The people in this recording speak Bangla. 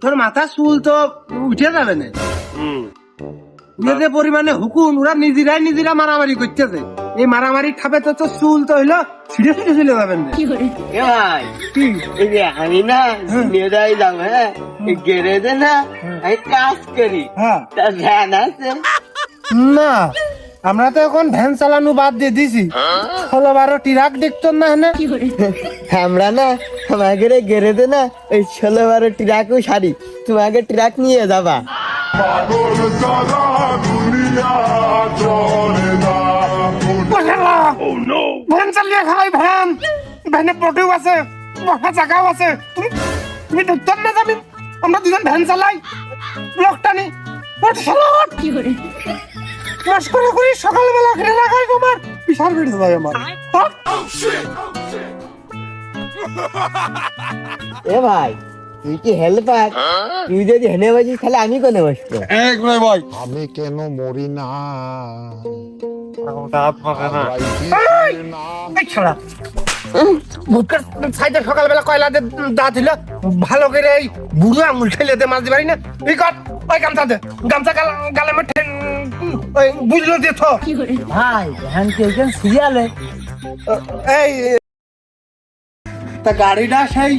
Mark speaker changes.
Speaker 1: তোর মাথা চুল তো উঠে যাবে না। যে পরিমাণে হুকুম, ওরা নিজেরা মারামারি করতেছে। এই মারামারি খাবে তো তোর চুল তো হইলো ছিঁড়ে ছিঁড়ে চলে যাবেন না।
Speaker 2: এ ভাই এই যে আমি না নিয়ে যাইলাম, হ্যাঁ গ্যারেজে না আমি কাজ করি,
Speaker 1: হ্যাঁ
Speaker 2: তা ভ্যান আছে?
Speaker 1: না, আমরা তো এখন ভ্যান চালানো বাদ দিয়ে দিছি। 16-12 ট্রাক দেখতো না না।
Speaker 2: আমরা না আমাদের গ্যারেজে না ওই 16-12 ট্রাকও সারি, তোমাকে ট্রাক নিয়ে যাবা।
Speaker 1: ভ্যান চালিয়ে খাই, ভ্যান ভ্যানে পটেও আছে, বসা জায়গাও আছে। তুমি দেখতো না যাবি আমরা দুজন ভ্যান চালাই, লোকটা নি করে করি সকালবেলা ঘিরে রাখাই তোমার বিশাল বেড়ে যায় আমার।
Speaker 2: এ ভাই তুই কি হেল্পার? তুই যদি হেনে বসিস তাহলে আমি কোনে বসবো?
Speaker 1: এক নয় ভাই,
Speaker 3: আমি কেন মরি না?
Speaker 1: সকালবেলা কয়লা দাঁত দিল ভালো করে এই বুড়ো আঙুল ঠেলে দে মাছ দিবারি না। এই কর ওই গামছা দে, গামছা গালে ওই বুঝলো দিয়ে থো।
Speaker 2: ভাই হ্যান কে কেন সিরিয়ালে
Speaker 1: এই তা গাড়িটা সেই